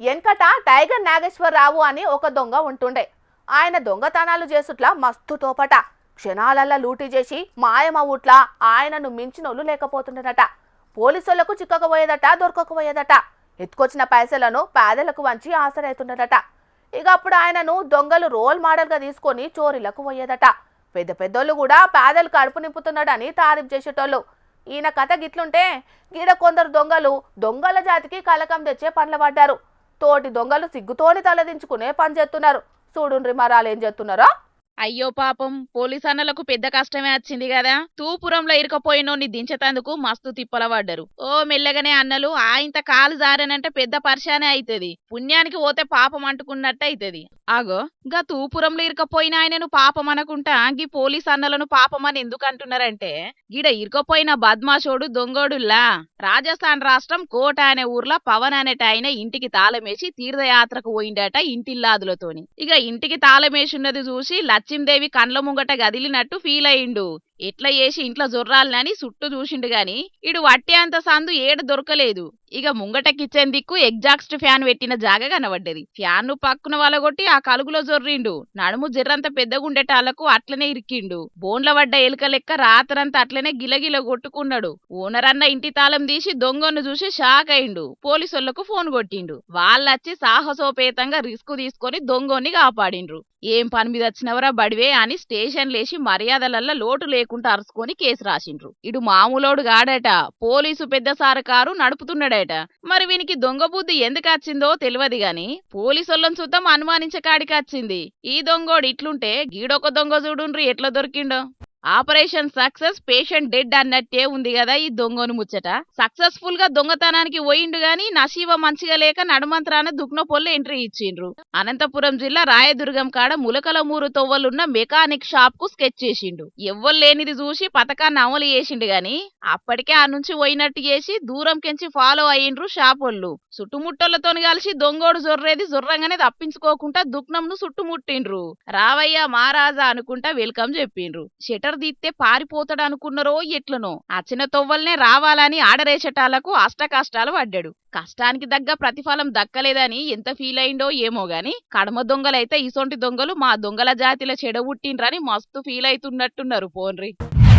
వెనకట టైగర్ నాగేశ్వరరావు అని ఒక దొంగ ఉంటుండే. ఆయన దొంగతనాలు చేసుట్లా మస్తు తోపట. క్షణాలల్లా లూటీ చేసి మాయమవుట్లా ఆయనను మించినోళ్ళు లేకపోతుండేనట. పోలీసులకు చిక్కకపోయేదట, దొరకకపోయేదట. ఎత్తుకొచ్చిన పైసలను పేదలకు వంచి ఆసరైతుండేదట. ఇక అప్పుడు ఆయనను దొంగలు రోల్ మోడల్గా తీసుకొని చోరీలకు పోయేదట. పెద్ద పెద్దోళ్ళు కూడా పేదలు కడుపు నింపుతున్నాడని తారీఫ్ చేసేటోళ్ళు. ఈయన కథ గిట్లుంటే గీడ కొందరు దొంగలు దొంగల జాతికి కలకం తెచ్చే పనులు పడ్డారు. తోటి దొంగలు సిగ్గుతోని తలదించుకునే పని చేస్తున్నారు. చూడుండ్రి మరాలు ఏం చేస్తున్నారో. అయ్యో పాపం పోలీస్ అన్నలకు పెద్ద కష్టమే వచ్చింది కదా. తూపురంలో ఇరుకపోయినోన్ని దించేతందుకు మస్తు తిప్పల పడ్డరు. ఓ మెల్లగానే అన్నలు ఆయంత కాలు జారనంటే పెద్ద పరిశానే అయితది. పుణ్యానికి పోతే పాపం అంటుకున్నట్టు అయితది. ఆగో గా తూపురంలో ఇరుకపోయిన ఆయనను పాపం అనకుంటా గీ పోలీస్ అన్నలను పాపమని ఎందుకు అంటున్నారంటే గిడ ఇరుకపోయిన బద్మాషోడు దొంగోడుల్లా రాజస్థాన్ రాష్ట్రం కోట అనే ఊర్లో పవన్ అనేట ఆయన ఇంటికి తాళమేసి తీర్థయాత్రకు పోయిండట ఇంటిల్లాదులతోని. ఇక ఇంటికి తాళమేసున్నది చూసి లచ్చిందేవి కండ్ల ముంగట గదిలినట్టు ఫీల్ అయిండు. ఎట్లా చేసి ఇంట్లో జొర్రాలని చుట్టూ చూసిండు గాని ఇడు వట్టే అంత సందు ఏడు దొరకలేదు. ఇక ముంగట కిచెన్ దిక్కు ఎగ్జాస్ట్ ఫ్యాన్ పెట్టిన జాగ కనబడ్డది. ఫ్యాన్ ను పక్కున వలగొట్టి ఆ కలుగులో జొర్రిండు. నడుము జర్రంత పెద్దగుండేటాళ్లకు అట్లనే ఇరికిండు. బోన్ల పడ్డ ఎలుక లెక్క రాత్రంతా అట్లనే గిలగిల కొట్టుకున్నాడు. ఓనర్ అన్న ఇంటి తాళం తీసి దొంగను చూసి షాక్ అయిండు. పోలీసులకు ఫోన్ కొట్టిండు. వాళ్ళొచ్చి సాహసోపేతంగా రిస్క్ తీసుకొని దొంగని కాపాడిండ్రు. ఏం పని మీద వచ్చినవరా బడివే అని స్టేషన్ లేచి మర్యాదలల్లా లోటు లేకుండా అరుచుకొని కేసు రాసిండ్రు. ఇడు మామూలోడు గాడట. పోలీసు పెద్ద సారు కారు నడుపుతున్నాడట. మరి వీనికి దొంగ బుద్ధి ఎందుకు వచ్చిందో తెలియదు గాని పోలీసులను చూద్దాం అనుమానించకాడికి వచ్చింది. ఈ దొంగోడు ఇట్లుంటే గీడొక దొంగ చూడుండ్రి ఎట్లా దొరికిండో. ఆపరేషన్ సక్సెస్ పేషెంట్ డెడ్ అన్నట్టే ఉంది కదా ఈ దొంగను ముచ్చట. సక్సెస్ఫుల్ గా దొంగతనానికి పోయిండు గాని నసీబ మంచిగా లేక నడుమంత్రాన దుగ్నపొల్ల ఎంట్రీ ఇచ్చిండ్రు. అనంతపురం జిల్లా రాయదుర్గం కాడ ములకలమూరు తొవ్వలున్న మెకానిక్ షాప్ కు స్కెచ్ చేసిండు. ఎవ్వలేనిది చూసి పథకాన్ని అమలు చేసిండు గాని అప్పటికే ఆ నుంచి పోయినట్టు చేసి దూరం కెంచి ఫాలో అయ్యిండ్రు షాపోళ్ళు. చుట్టుముట్టోళ్లతోని కలిసి దొంగోడు జొర్రేది జొర్రంగానే తప్పించుకోకుండా దుగ్నంను చుట్టుముట్టిండ్రు. రావయ్య మహారాజా అనుకుంటా వెల్కమ్ చెప్పిండ్రు. షటర్ దీత్తే పారిపోతాడు అనుకున్నారో ఎట్లనో అచ్చిన తొవ్వల్నే రావాలని ఆడరేసేటాళ్లకు అష్ట కష్టాలు పడ్డాడు. కష్టానికి దగ్గ ప్రతిఫలం దక్కలేదని ఎంత ఫీల్ అయిండో ఏమో గాని కడమ దొంగలైతే ఇసొంటి దొంగలు మా దొంగల జాతిలో చెడబుట్టిండ్రని మస్తు ఫీల్ అవుతున్నట్టున్నారు పోన్రి.